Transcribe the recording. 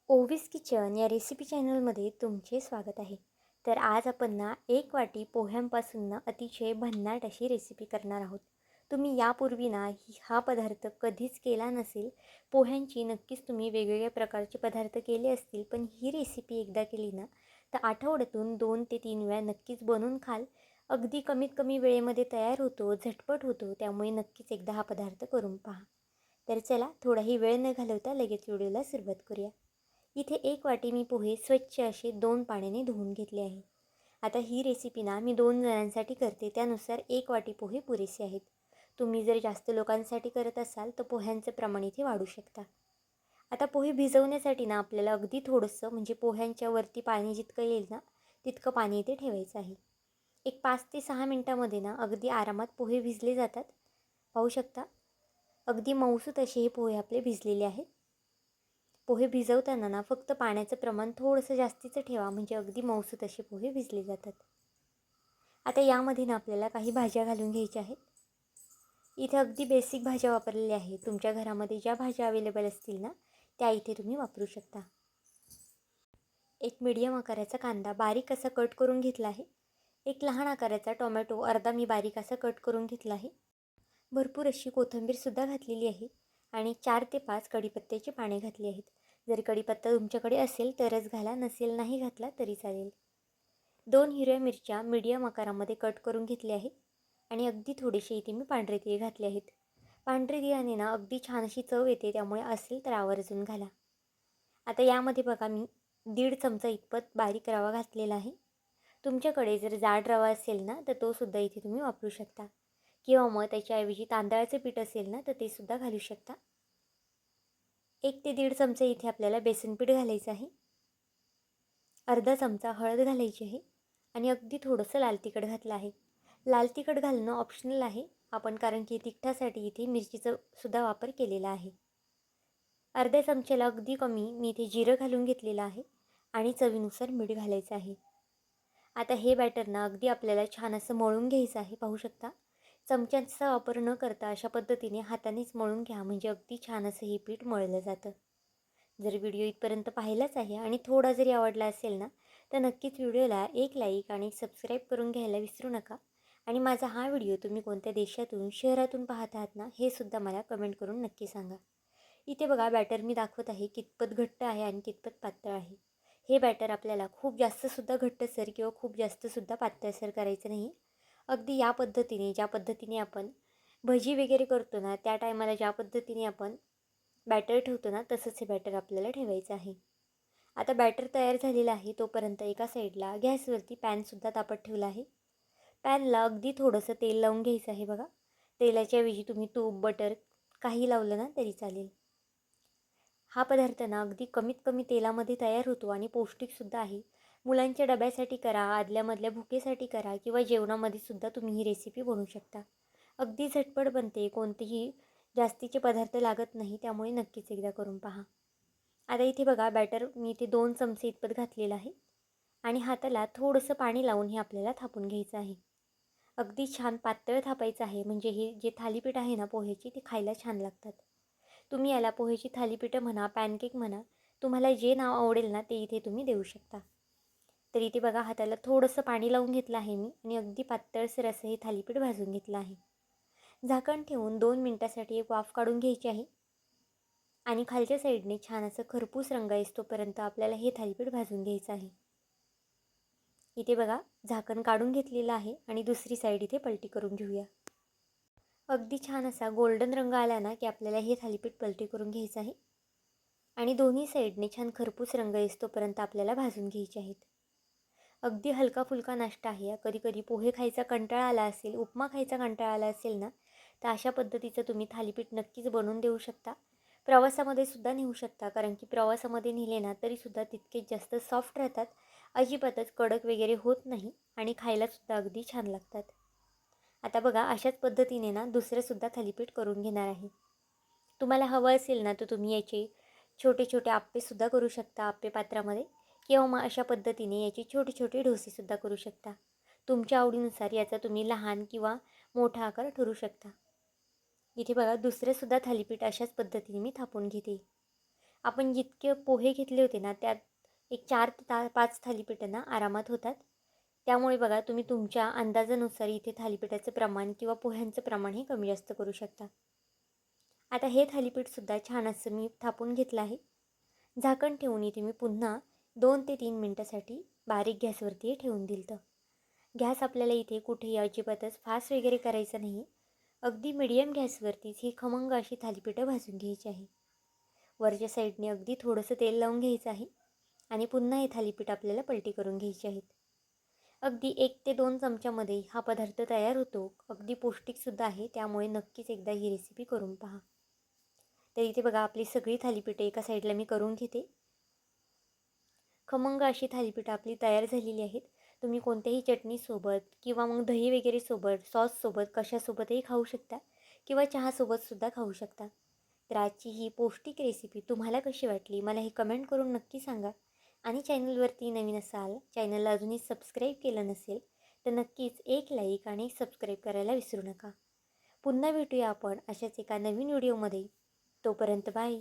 ओवीस kitchen या recipe चॅनलमध्ये तुमचे स्वागत आहे. तर आज आपण ना 1 वाटी पोह्यांपासून ना अतिशय भन्नाट अशी रेसिपी करणार आहोत. तुम्ही यापूर्वी ना हा पदार्थ कधीच केला नसेल. पोह्यांची नक्कीच तुम्ही वेगवेगळ्या प्रकारचे पदार्थ केले असतील, पण ही रेसिपी एकदा केली ना तर आठवड्यातून 2 ते 3 वेळा नक्कीच बनवून खाल. अगदी कमीत कमी वेळेमध्ये तयार होतो, झटपट होतो. त्यामुळे नक्कीच एकदा हा पदार्थ करून पहा. तर चला थोडाही वेळ न घालवता लगेच व्हिडिओला सुरुवात करूया. इथे 1 वाटी मी पोहे स्वच्छ असे 2 पाण्याने धुवून घेतले आहे. आता ही रेसिपी ना मी 2 जणांसाठी करते, त्यानुसार 1 वाटी पोहे पुरेसे आहेत. तुम्ही जर जास्त लोकांसाठी करत असाल तर पोह्यांचं प्रमाण इथे वाढू शकता. आता पोहे भिजवण्यासाठी ना आपल्याला अगदी थोडंसं म्हणजे पोह्यांच्या वरती पाणी जितकं येईल ना तितकं पाणी इथे ठेवायचं आहे. एक 5 ते 6 मिनटामध्ये ना अगदी आरामात पोहे भिजले जातात. पाहू शकता अगदी मऊसूत असे हे पोहे आपले भिजलेले आहेत. पोहे भिजवताना ना फक्त पाण्याचं प्रमाण थोडंसं जास्तीचं ठेवा, म्हणजे अगदी मऊसूत असे पोहे भिजले जातात. आता यामध्ये ना आपल्याला काही भाज्या घालून घ्यायच्या आहेत. इथे अगदी बेसिक भाज्या वापरलेल्या आहेत. तुमच्या घरामध्ये ज्या भाज्या अवेलेबल असतील ना त्या इथे तुम्ही वापरू शकता. एक मीडियम आकाराचा कांदा बारीक असा कट करून घेतला आहे. एक लहान आकाराचा टोमॅटो अर्धा मी बारीक असा कट करून घेतला आहे. भरपूर अशी कोथिंबीरसुद्धा घातलेली आहे आणि 4 ते 5 कढीपत्त्याची पाने घातली आहेत. जर कढीपत्ता तुमच्याकडे असेल तरच घाला, नसेल नाही घातला तरी चालेल. 2 हिरव्या मिरच्या मीडियम आकारामध्ये कट करून घेतल्या आहेत आणि अगदी थोडेसे इथे मी पांढरे तीळ घातले आहेत. पांढरे तिळाने ना अगदी छान अशी चव येते, त्यामुळे असेल तर आवर्जून घाला. आता यामध्ये बघा मी 1.5 चमचा इतपत बारीक रवा घातलेला आहे. तुमच्याकडे जर जाड रवा असेल ना तर तो सुद्धा इथे तुम्ही वापरू शकता, किंवा मग त्याच्याऐवजी तांदळाचं पीठ असेल ना तर ते सुद्धा घालू शकता. 1 ते 1.5 चमचे इथे आपल्याला बेसन पीठ घालायचं आहे. अर्धा चमचा हळद घालायची आहे आणि अगदी थोडंसं लाल तिखट घातलं आहे. लाल तिखट घालणं ऑप्शनल आहे आपण, कारण की तिखटासाठी इथे मिरचीचा सुद्धा वापर केलेला आहे. अर्ध्या चमच्याला अगदी कमी मी इथे जिरं घालून घेतलेलं आहे आणि चवीनुसार मीठ घालायचं आहे. आता हे बॅटर ना अगदी आपल्याला छान असं मळून घ्यायचं आहे. पाहू शकता चमच्यांचा वापर न करता अशा पद्धतीने हातानेच मळून घ्या, म्हणजे अगदी छान असं हे पीठ मळलं जातं. जर व्हिडिओ इथपर्यंत पाहिलाच आहे आणि थोडा जरी आवडला असेल ना तर नक्कीच व्हिडिओला एक लाईक आणि सबस्क्राईब करून घ्यायला विसरू नका. आणि माझा हा व्हिडिओ तुम्ही कोणत्या देशातून शहरातून पाहत आहात ना हे सुद्धा मला कमेंट करून नक्की सांगा. इथे बघा बॅटर मी दाखवत आहे कितपत घट्ट आहे आणि कितपत पातळ आहे. हे बॅटर आपल्याला खूप जास्तसुद्धा घट्टसर किंवा खूप जास्तसुद्धा पातळसर करायचं नाही. अगदी या पद्धतीने ज्या पद्धतीने आपण भजी वगैरे करतो ना त्या टायमाला ज्या पद्धतीने आपण बॅटर ठेवतो ना तसंच हे बॅटर आपल्याला ठेवायचं आहे. आता बॅटर तयार झालेला आहे तोपर्यंत एका साईडला गॅसवरती पॅनसुद्धा तापत ठेवला आहे. पॅनला अगदी थोडंसं तेल लावून घ्यायचं आहे. बघा तेलाच्या ऐवजी तुम्ही तूप बटर काही लावलं ना तरी चालेल. हा पदार्थ ना अगदी कमीत कमी तेलामध्ये तयार होतो आणि पौष्टिकसुद्धा आहे. मुलांच्या डब्यासाठी करा, आदल्यामधल्या भुकेसाठी करा, किंवा जेवणामध्ये सुद्धा तुम्ही ही रेसिपी बनवू शकता. अगदी झटपट बनते, कोणतेही जास्तीचे पदार्थ लागत नाही, त्यामुळे नक्कीच एकदा करून पहा. आता इथे बघा बॅटर मी इथे 2 चमचे इतपत घातलेलं आहे आणि हाताला थोडंसं पाणी लावून हे आपल्याला थापून घ्यायचं आहे. अगदी छान पातळ थापायचं आहे, म्हणजे हे जे थालीपीठ आहे ना पोह्याची ती खायला छान लागतात. तुम्ही याला पोहेची थालीपीठं म्हणा, पॅनकेक म्हणा, तुम्हाला जे नाव आवडेल ना ते इथे तुम्ही देऊ शकता. तर इथे बघा हाताला थोडंसं पाणी लावून घेतलं आहे मी आणि अगदी पातळसर असं हे थालीपीठ भाजून घेतलं आहे. झाकण ठेवून 2 मिनटासाठी एक वाफ काढून घ्यायची आहे आणि खालच्या साईडने छान असं खरपूस रंग येईस्तोपर्यंत आपल्याला हे थालीपीठ भाजून घ्यायचं आहे. इथे बघा झाकण काढून घेतलेलं आहे आणि दुसरी साईड इथे पलटी करून घेऊया. अगदी छान असा गोल्डन रंग आला ना की आपल्याला हे थालीपीठ पलटी करून घ्यायचं आहे आणि दोन्ही साईडने छान खरपूस रंग येईस्तोपर्यंत आपल्याला भाजून घ्यायचे आहेत. अगदी हलका फुलका नाश्ता आहे. कधी कधी पोहे खायचा कंटाळा आला असेल, उपमा खायचा कंटाळा आला असेल ना तर अशा पद्धतीचं तुम्ही थालीपीठ नक्कीच बनवून देऊ शकता. प्रवासामध्ये सुद्धा नेऊ शकता, कारण की प्रवासामध्ये नेले ना तरीसुद्धा तितकेच जास्त सॉफ्ट राहतात, अजिबातच कडक वगैरे होत नाही आणि खायलासुद्धा अगदी छान लागतात. आता बघा अशाच पद्धतीने ना दुसरंसुद्धा थालीपीठ करून घेणार आहे. तुम्हाला हवं असेल ना तर तुम्ही याचे छोटे छोटे आप्पेसुद्धा करू शकता आप्पे पात्रामध्ये, किंवा मग अशा पद्धतीने याचे छोटे छोटे डोसेसुद्धा करू शकता. तुमच्या आवडीनुसार याचा तुम्ही लहान किंवा मोठा आकार ठरवू शकता. इथे बघा दुसरेसुद्धा थालीपीठ अशाच पद्धतीने मी थापून घेते. आपण जितके पोहे घेतले होते ना, त्यात एक 4 ते 5 थालीपीठं ना आरामात होतात. त्यामुळे बघा तुम्ही तुमच्या अंदाजानुसार इथे थालीपीठाचं प्रमाण किंवा पोह्यांचं प्रमाण हे कमी जास्त करू शकता. आता हे थालीपीठसुद्धा छान असं मी थापून घेतलं आहे. झाकण ठेवून इथे मी पुन्हा 2 ते 3 मिनटासाठी बारीक गॅसवरती ठेवून दिलं. गॅस आपल्याला इथे कुठेही अजिबातच फास्ट वगैरे करायचं नाही. अगदी मीडियम गॅसवरतीच ही खमंग अशी थालीपीठं भाजून घ्यायची आहे. वरच्या साईडने अगदी थोडंसं तेल लावून घ्यायचं आहे आणि पुन्हा हे थालीपीठ आपल्याला पलटी करून घ्यायची आहेत. अगदी 1 ते 2 चमच्यामध्ये हा पदार्थ तयार होतो. अगदी पौष्टिकसुद्धा आहे, त्यामुळे नक्कीच एकदा ही रेसिपी करून पहा. तर इथे बघा आपली सगळी थालीपीठं एका साईडला मी करून घेते. खमंग अशी थालीपीठं आपली तयार झालेली आहेत. तुम्ही कोणत्याही चटणीसोबत किंवा मग दही वगैरे सोबत, सॉससोबत कशासोबतही खाऊ शकता किंवा चहासोबतसुद्धा खाऊ शकता. तर आजची ही पौष्टिक रेसिपी तुम्हाला कशी वाटली मला हे कमेंट करून नक्की सांगा. आणि चॅनलवरती नवीन असाल, चॅनलला अजूनही सबस्क्राईब केलं नसेल तर नक्कीच एक लाईक आणि सबस्क्राईब करायला विसरू नका. पुन्हा भेटूया आपण अशाच एका नवीन व्हिडिओमध्ये. तोपर्यंत बाय.